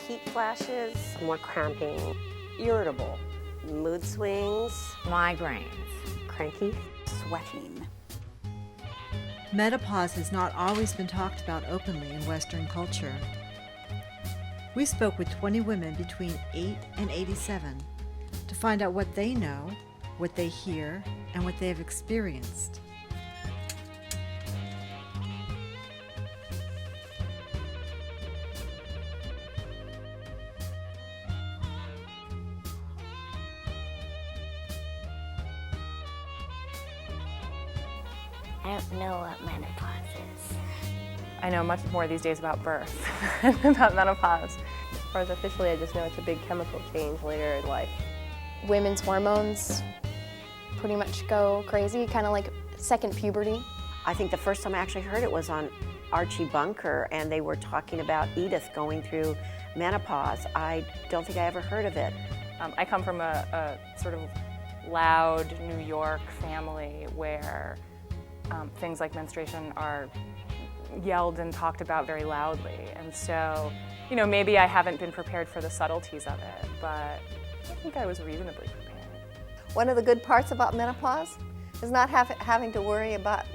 heat flashes, more cramping, irritable, mood swings, migraines, cranky, sweating. Menopause has not always been talked about openly in Western culture. We spoke with 20 women between 8 and 87 to find out what they know, what they hear, and what they have experienced. I don't know what menopause is. I know much more these days about birth than about menopause. As far as officially, I just know it's a big chemical change later in life. Women's hormones pretty much go crazy, kind of like second puberty. I think the first time I actually heard it was on Archie Bunker, and they were talking about Edith going through menopause. I don't think I ever heard of it. I come from a sort of loud New York family where things like menstruation are yelled and talked about very loudly. And so, you know, maybe I haven't been prepared for the subtleties of it, but I think I was reasonably prepared. One of the good parts about menopause is not having to worry about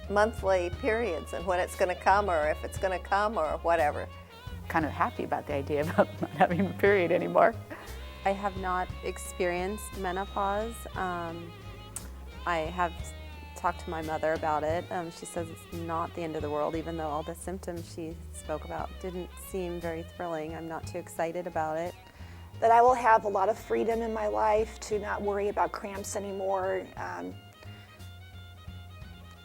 monthly periods and when it's going to come or if it's going to come or whatever. Kind of happy about the idea about not having a period anymore. I have not experienced menopause. I have talked to my mother about it. She says it's not the end of the world, even though all the symptoms she spoke about didn't seem very thrilling. I'm not too excited about it. That I will have a lot of freedom in my life to not worry about cramps anymore.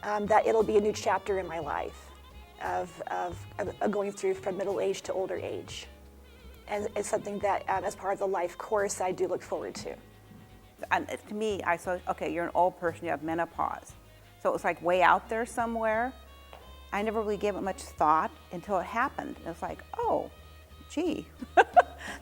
That it'll be a new chapter in my life of going through from middle age to older age. And it's something that, as part of the life course, I do look forward to. And to me, I thought, okay, you're an old person, you have menopause. So it was like way out there somewhere. I never really gave it much thought until it happened. It was like, oh, gee,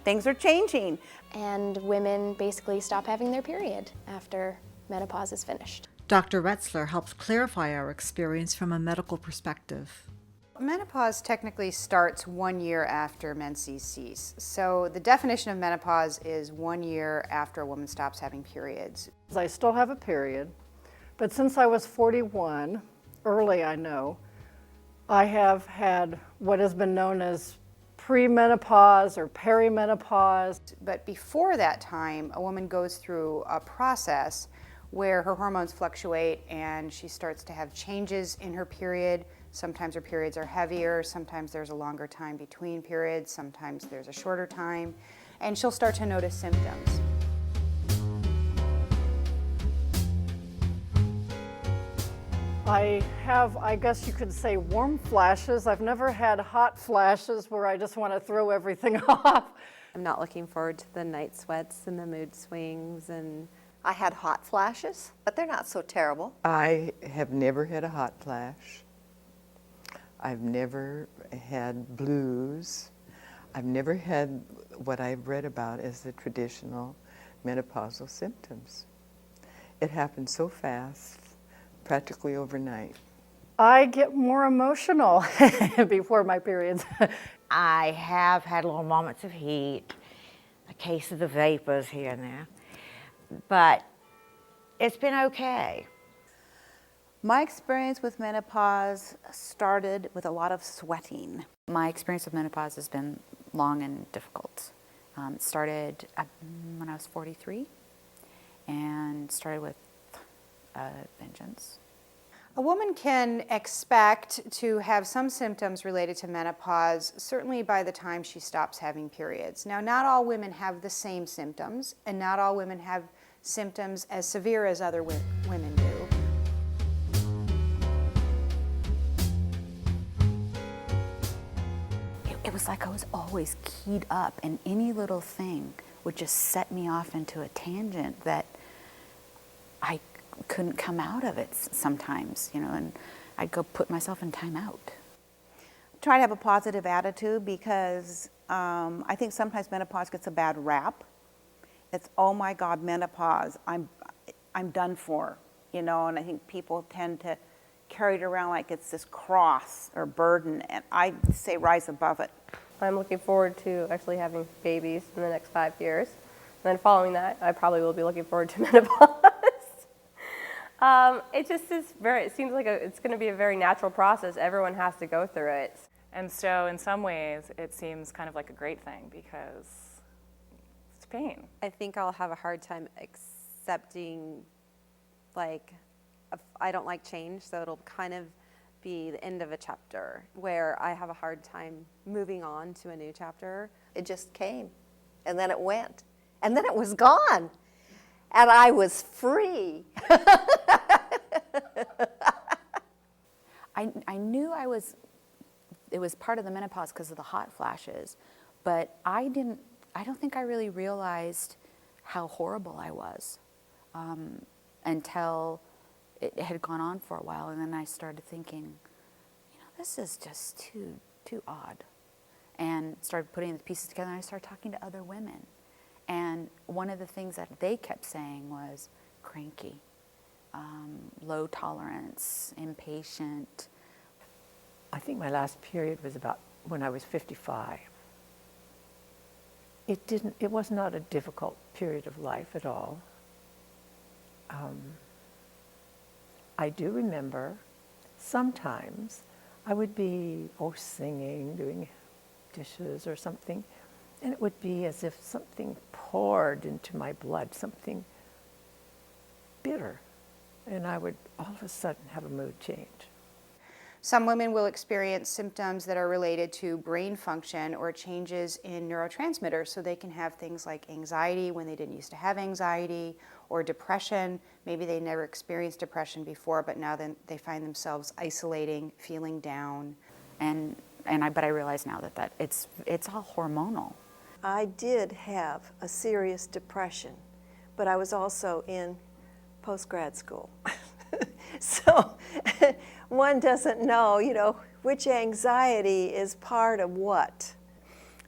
things are changing. And women basically stop having their period after menopause is finished. Dr. Retzler helps clarify our experience from a medical perspective. Menopause technically starts 1 year after menses cease. So the definition of menopause is 1 year after a woman stops having periods. I still have a period, but since I was 41, early I know, I have had what has been known as premenopause or perimenopause. But before that time, a woman goes through a process where her hormones fluctuate and she starts to have changes in her period. Sometimes her periods are heavier, sometimes there's a longer time between periods, sometimes there's a shorter time, and she'll start to notice symptoms. I have, I guess you could say, warm flashes. I've never had hot flashes where I just want to throw everything off. I'm not looking forward to the night sweats and the mood swings. And I had hot flashes, but they're not so terrible. I have never had a hot flash. I've never had blues. I've never had what I've read about as the traditional menopausal symptoms. It happened so fast, practically overnight. I get more emotional before my periods. I have had little moments of heat, a case of the vapors here and there, but it's been okay. My experience with menopause started with a lot of sweating. My experience with menopause has been long and difficult. It started when I was 43 and started with vengeance. A woman can expect to have some symptoms related to menopause, certainly by the time she stops having periods. Now, not all women have the same symptoms, and not all women have symptoms as severe as other women do. It was like I was always keyed up, and any little thing would just set me off into a tangent that I couldn't come out of it sometimes, you know, and I'd go put myself in timeout. Try to have a positive attitude because I think sometimes menopause gets a bad rap. It's, oh my God, menopause, I'm done for, you know, and I think people tend to carry it around like it's this cross or burden, and I say rise above it. I'm looking forward to actually having babies in the next 5 years. And then following that, I probably will be looking forward to menopause. It just is it seems like it's going to be a very natural process. Everyone has to go through it. And so in some ways, it seems kind of like a great thing because it's pain. I think I'll have a hard time accepting, like, I don't like change, so it'll kind of be the end of a chapter where I have a hard time moving on to a new chapter. It just came, and then it went, and then it was gone, and I was free. I knew it was part of the menopause because of the hot flashes, but I don't think I really realized how horrible I was until it had gone on for a while, and then I started thinking, this is just too odd, and started putting the pieces together, and I started talking to other women, and one of the things that they kept saying was cranky, low tolerance, impatient. I think my last period was about when I was 55. It was not a difficult period of life at all. I do remember sometimes I would be singing, doing dishes or something, and it would be as if something poured into my blood, something bitter, and I would all of a sudden have a mood change. Some women will experience symptoms that are related to brain function or changes in neurotransmitters, so they can have things like anxiety when they didn't used to have anxiety, or depression. Maybe they never experienced depression before, but now then they find themselves isolating, feeling down. But I realize now that it's all hormonal. I did have a serious depression, but I was also in post-grad school. So one doesn't know, which anxiety is part of what.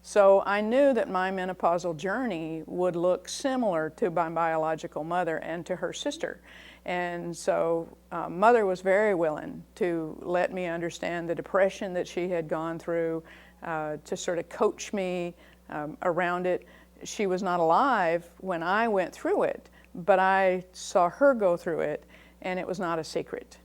So I knew that my menopausal journey would look similar to my biological mother and to her sister. And so mother was very willing to let me understand the depression that she had gone through, to sort of coach me around it. She was not alive when I went through it, but I saw her go through it, and it was not a secret.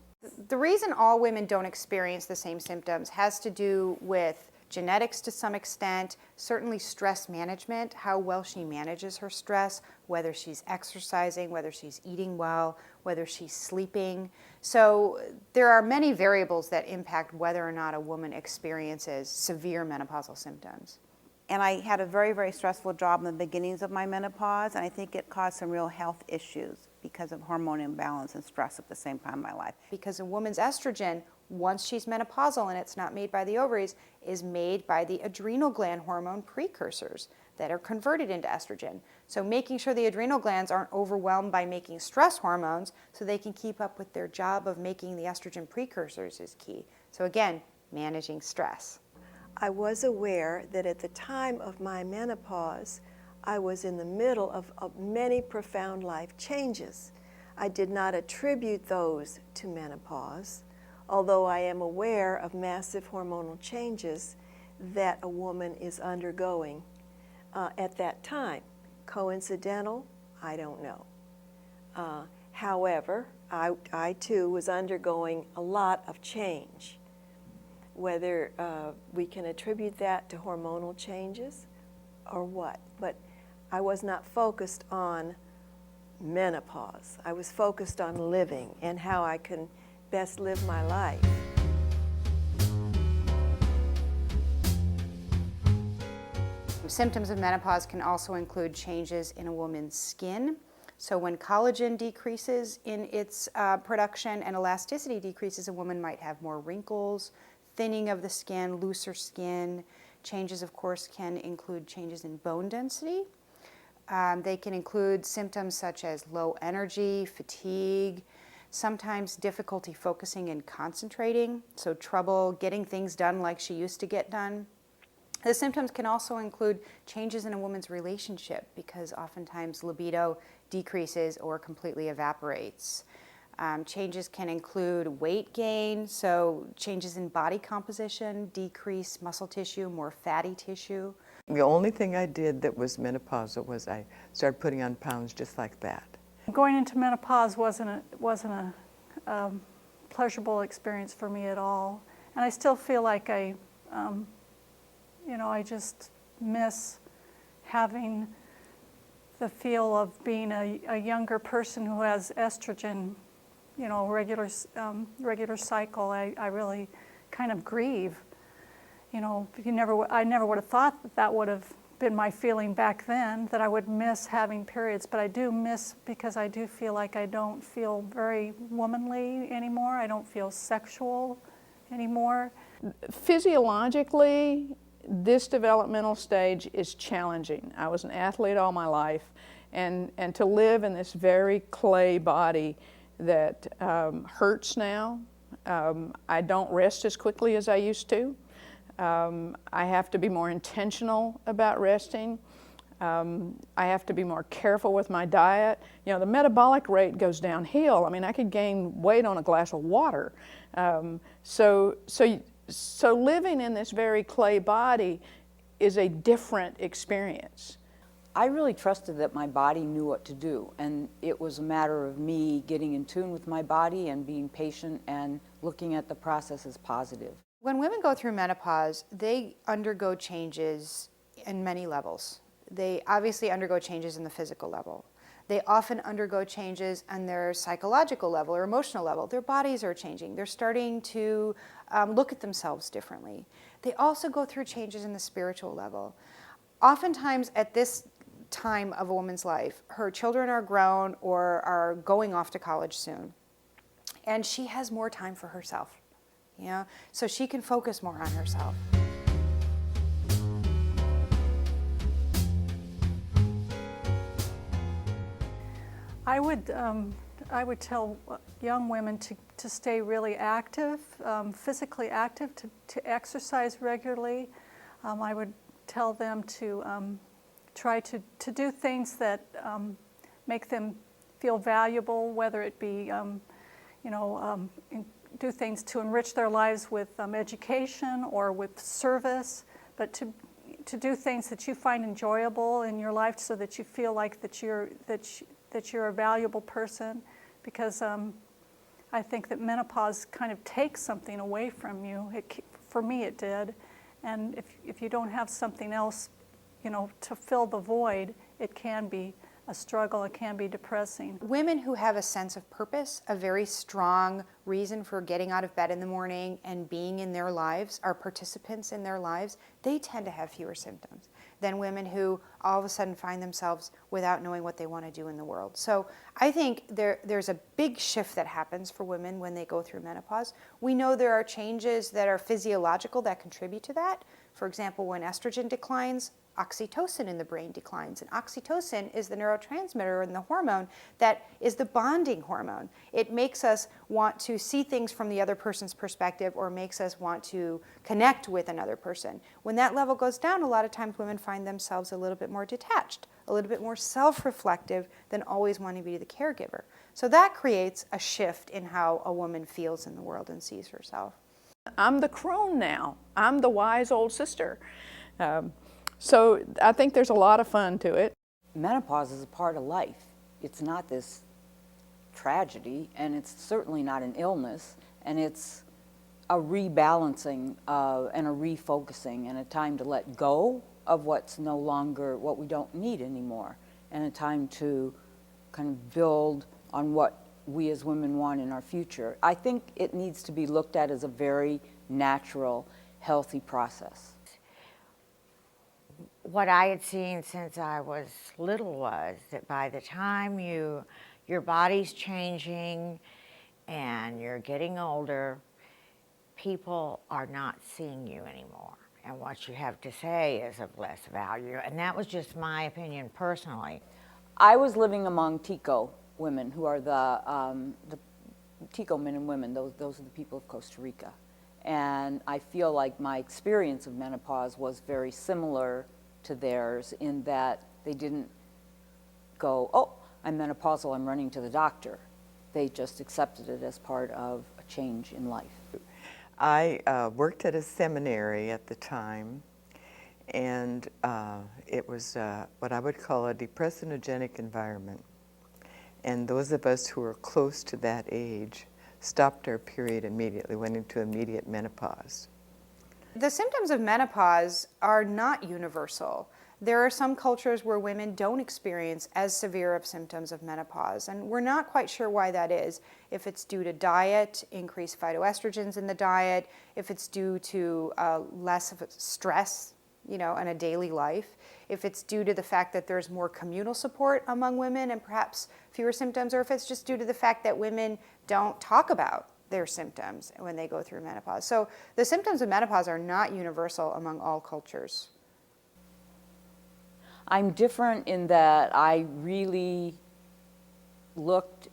The reason all women don't experience the same symptoms has to do with genetics to some extent, certainly stress management, how well she manages her stress, whether she's exercising, whether she's eating well, whether she's sleeping. So there are many variables that impact whether or not a woman experiences severe menopausal symptoms. And I had a very, very stressful job in the beginnings of my menopause, and I think it caused some real health issues because of hormone imbalance and stress at the same time in my life. Because a woman's estrogen, once she's menopausal and it's not made by the ovaries, is made by the adrenal gland hormone precursors that are converted into estrogen. So making sure the adrenal glands aren't overwhelmed by making stress hormones so they can keep up with their job of making the estrogen precursors is key. So again, managing stress. I was aware that at the time of my menopause, I was in the middle of many profound life changes. I did not attribute those to menopause, although I am aware of massive hormonal changes that a woman is undergoing at that time. Coincidental? I don't know. However, I too was undergoing a lot of change. Whether we can attribute that to hormonal changes or what, but I was not focused on menopause. I was focused on living and how I can best live my life. Symptoms of menopause can also include changes in a woman's skin. So when collagen decreases in its production and elasticity decreases, a woman might have more wrinkles, thinning of the skin, looser skin. Changes, of course, can include changes in bone density. They can include symptoms such as low energy, fatigue, sometimes difficulty focusing and concentrating, so trouble getting things done like she used to get done. The symptoms can also include changes in a woman's relationship because oftentimes libido decreases or completely evaporates. Changes can include weight gain, so changes in body composition, decreased muscle tissue, more fatty tissue. The only thing I did that was menopausal was I started putting on pounds just like that. Going into menopause wasn't a pleasurable experience for me at all, and I still feel like I just miss having the feel of being a younger person who has estrogen, regular cycle. I really kind of grieve. I never would have thought that would have been my feeling back then, that I would miss having periods, but I do miss, because I do feel like I don't feel very womanly anymore. I don't feel sexual anymore. Physiologically, this developmental stage is challenging. I was an athlete all my life, and to live in this very clay body that hurts now. I don't rest as quickly as I used to. I have to be more intentional about resting. I have to be more careful with my diet. The metabolic rate goes downhill. I mean, I could gain weight on a glass of water. So living in this very clay body is a different experience. I really trusted that my body knew what to do, and it was a matter of me getting in tune with my body and being patient and looking at the process as positive. When women go through menopause, they undergo changes in many levels. They obviously undergo changes in the physical level. They often undergo changes on their psychological level or emotional level. Their bodies are changing. They're starting to look at themselves differently. They also go through changes in the spiritual level. Oftentimes at this time of a woman's life, her children are grown or are going off to college soon, and she has more time for herself. So she can focus more on herself. I would tell young women to stay really active, physically active, to exercise regularly. I would tell them to try to do things that make them feel valuable, whether it be do things to enrich their lives with education or with service, but to do things that you find enjoyable in your life, so that you feel like that you're a valuable person. Because I think that menopause kind of takes something away from you. For me, it did, and if you don't have something else, to fill the void, it can be a struggle. It can be depressing. Women who have a sense of purpose, a very strong reason for getting out of bed in the morning and being in their lives, are participants in their lives, they tend to have fewer symptoms than women who all of a sudden find themselves without knowing what they want to do in the world. So I think there's a big shift that happens for women when they go through menopause. We know there are changes that are physiological that contribute to that. For example, when estrogen declines, oxytocin in the brain declines. And oxytocin is the neurotransmitter and the hormone that is the bonding hormone. It makes us want to see things from the other person's perspective, or makes us want to connect with another person. When that level goes down, a lot of times women find themselves a little bit more detached, a little bit more self-reflective than always wanting to be the caregiver. So that creates a shift in how a woman feels in the world and sees herself. I'm the crone now. I'm the wise old sister. So I think there's a lot of fun to it. Menopause is a part of life. It's not this tragedy, and it's certainly not an illness, and it's a rebalancing and a refocusing, and a time to let go of what's no longer, what we don't need anymore, and a time to kind of build on what we as women want in our future. I think it needs to be looked at as a very natural, healthy process. What I had seen since I was little was that by the time your body's changing and you're getting older, people are not seeing you anymore. And what you have to say is of less value. And that was just my opinion personally. I was living among Tico women, who are the Tico men and women. Those are the people of Costa Rica. And I feel like my experience of menopause was very similar to theirs, in that they didn't go, oh, I'm menopausal, I'm running to the doctor. They just accepted it as part of a change in life. I worked at a seminary at the time, and it was what I would call a depressogenic environment. And those of us who were close to that age stopped our period immediately, went into immediate menopause. The symptoms of menopause are not universal. There are some cultures where women don't experience as severe of symptoms of menopause, and we're not quite sure why that is. If it's due to diet, increased phytoestrogens in the diet, if it's due to less of stress, in a daily life, if it's due to the fact that there's more communal support among women and perhaps fewer symptoms, or if it's just due to the fact that women don't talk about their symptoms when they go through menopause. So the symptoms of menopause are not universal among all cultures. I'm different in that I really looked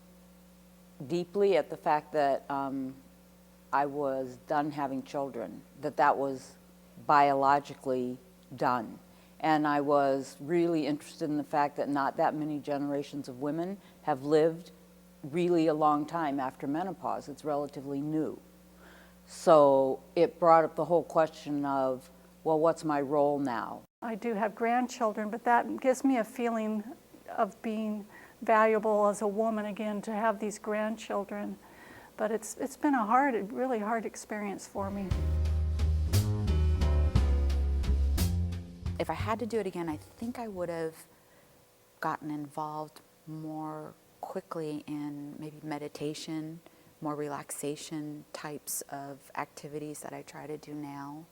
deeply at the fact that I was done having children, that was biologically done. And I was really interested in the fact that not that many generations of women have lived really a long time after menopause. It's relatively new. So it brought up the whole question of, well, what's my role now? I do have grandchildren, but that gives me a feeling of being valuable as a woman again to have these grandchildren. But it's been a really hard experience for me. If I had to do it again, I think I would have gotten involved more quickly in maybe meditation, more relaxation types of activities that I try to do now.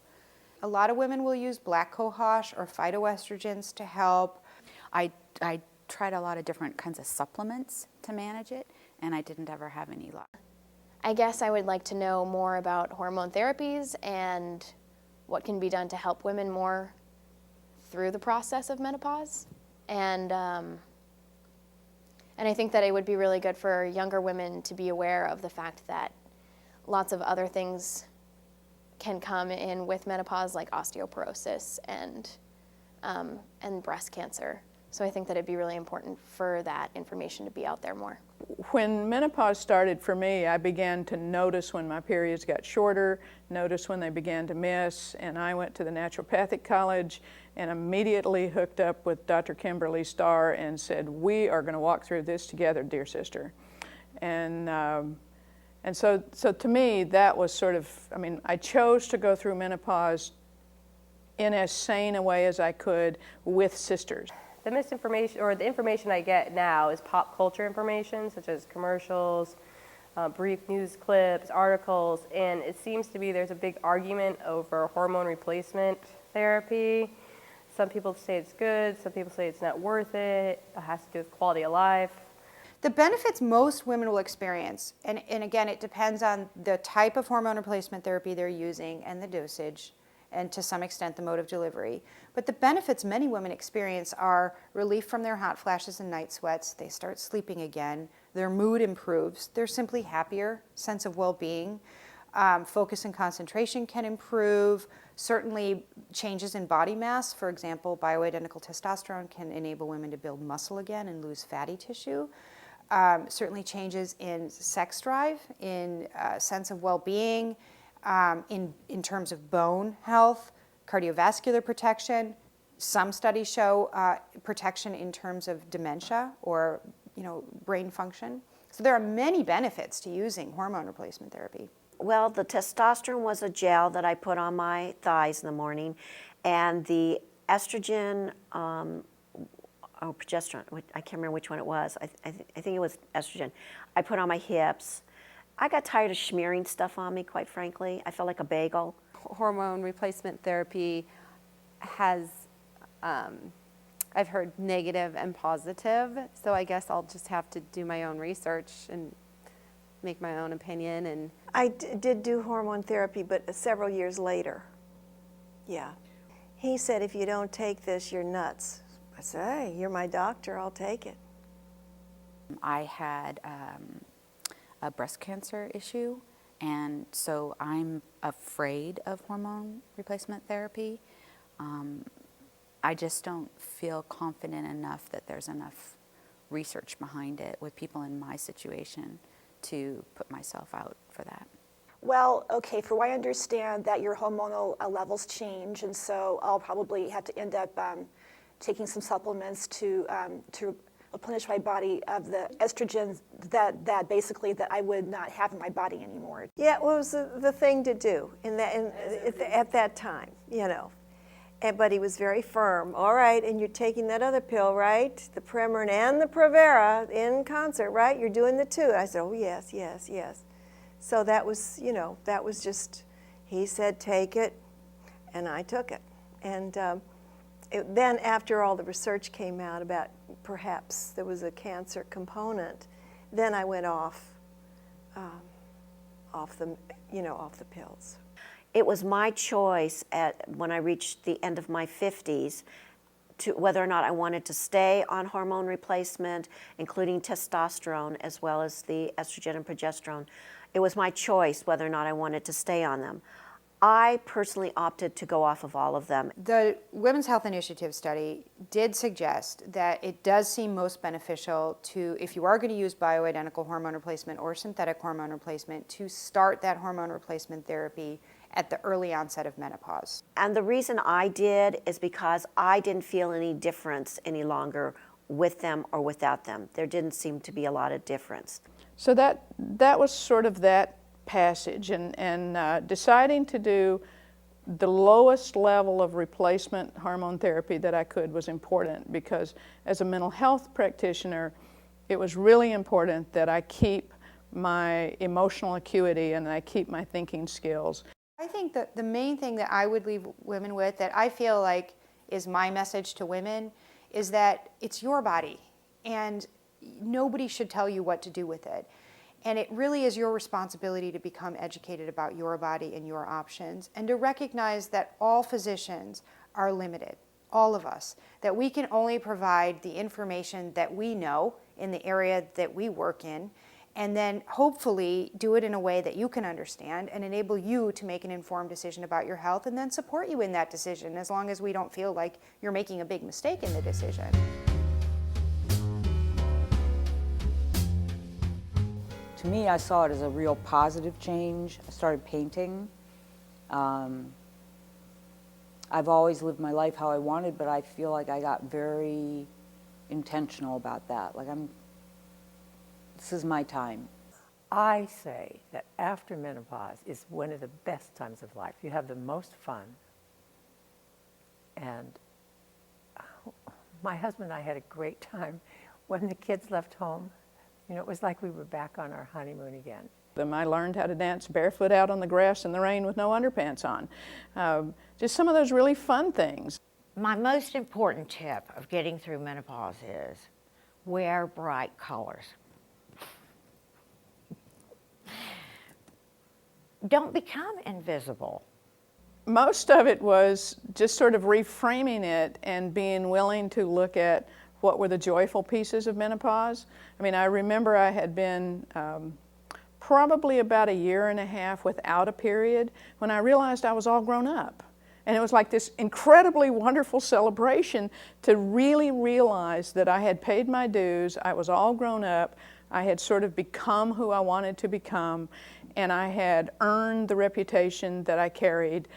A lot of women will use black cohosh or phytoestrogens to help. I tried a lot of different kinds of supplements to manage it, and I didn't ever have any luck. I guess I would like to know more about hormone therapies and what can be done to help women more through the process of menopause. And I think that it would be really good for younger women to be aware of the fact that lots of other things can come in with menopause, like osteoporosis and breast cancer. So I think that it'd be really important for that information to be out there more. When menopause started for me, I began to notice when my periods got shorter, notice when they began to miss, and I went to the naturopathic college and immediately hooked up with Dr. Kimberly Starr and said, we are going to walk through this together, dear sister. And so to me, that was sort of, I chose to go through menopause in as sane a way as I could with sisters. The misinformation, or the information I get now, is pop culture information, such as commercials, brief news clips, articles, and it seems to be there's a big argument over hormone replacement therapy. Some people say it's good, some people say it's not worth it has to do with quality of life. The benefits most women will experience, and again, it depends on the type of hormone replacement therapy they're using and the dosage, and to some extent the mode of delivery. But the benefits many women experience are relief from their hot flashes and night sweats. They start sleeping again. Their mood improves. They're simply happier, sense of well-being. Focus and concentration can improve. Certainly changes in body mass, for example, bioidentical testosterone can enable women to build muscle again and lose fatty tissue. Certainly changes in sex drive, in sense of well-being, in terms of bone health, cardiovascular protection. Some studies show protection in terms of dementia or brain function. So there are many benefits to using hormone replacement therapy. Well, the testosterone was a gel that I put on my thighs in the morning, and the estrogen, progesterone, I can't remember which one it was. I think it was estrogen. I put on my hips. I got tired of smearing stuff on me, quite frankly. I felt like a bagel. Hormone replacement therapy has, I've heard negative and positive, so I guess I'll just have to do my own research and make my own opinion. And I did do hormone therapy, but several years later. Yeah. He said, if you don't take this, you're nuts. I said, hey, you're my doctor, I'll take it. I had a breast cancer issue, and so I'm afraid of hormone replacement therapy. I just don't feel confident enough that there's enough research behind it with people in my situation to put myself out for that. Well, okay, for what I understand that your hormonal levels change, and so I'll probably have to end up taking some supplements to replenish my body of the estrogens that basically that I would not have in my body anymore. Yeah, it was the thing to do at that time, you know. But he was very firm. All right, and you're taking that other pill, right? The Premarin and the Provera in concert, right? You're doing the two. I said, oh, yes, yes, yes. So that was, you know, that was just, he said, take it, and I took it. And then after all the research came out about perhaps there was a cancer component, then I went off the pills. It was my choice when I reached the end of my 50s to whether or not I wanted to stay on hormone replacement, including testosterone as well as the estrogen and progesterone. It was my choice whether or not I wanted to stay on them. I personally opted to go off of all of them. The Women's Health Initiative study did suggest that it does seem most beneficial to, if you are going to use bioidentical hormone replacement or synthetic hormone replacement, to start that hormone replacement therapy at the early onset of menopause. And the reason I did is because I didn't feel any difference any longer with them or without them. There didn't seem to be a lot of difference. So that was sort of that passage, and deciding to do the lowest level of replacement hormone therapy that I could was important, because as a mental health practitioner, it was really important that I keep my emotional acuity and I keep my thinking skills. I think that the main thing that I would leave women with, that I feel like is my message to women, is that it's your body and nobody should tell you what to do with it. And it really is your responsibility to become educated about your body and your options, and to recognize that all physicians are limited, all of us, that we can only provide the information that we know in the area that we work in, and then hopefully do it in a way that you can understand and enable you to make an informed decision about your health, and then support you in that decision as long as we don't feel like you're making a big mistake in the decision. To me, I saw it as a real positive change. I started painting. I've always lived my life how I wanted, but I feel like I got very intentional about that. Like this is my time. I say that after menopause is one of the best times of life. You have the most fun. And my husband and I had a great time when the kids left home. You know, it was like we were back on our honeymoon again. I learned how to dance barefoot out on the grass in the rain with no underpants on. Just some of those really fun things. My most important tip of getting through menopause is wear bright colors. Don't become invisible. Most of it was just sort of reframing it and being willing to look at what were the joyful pieces of menopause. I mean, I remember I had been probably about a year and a half without a period when I realized I was all grown up. And it was like this incredibly wonderful celebration to really realize that I had paid my dues, I was all grown up, I had sort of become who I wanted to become, and I had earned the reputation that I carried,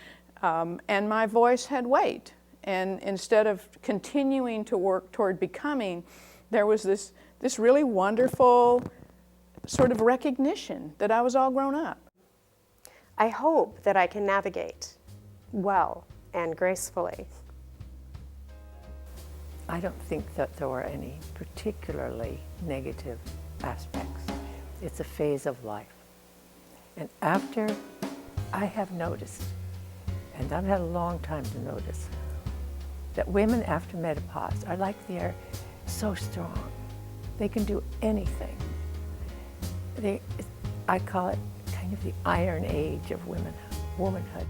and my voice had weight. And instead of continuing to work toward becoming, there was this really wonderful sort of recognition that I was all grown up. I hope that I can navigate well and gracefully. I don't think that there were any particularly negative aspects. It's a phase of life. And after, I have noticed, and I've had a long time to notice, that women after menopause are like they're so strong. They can do anything. I call it kind of the iron age of womanhood.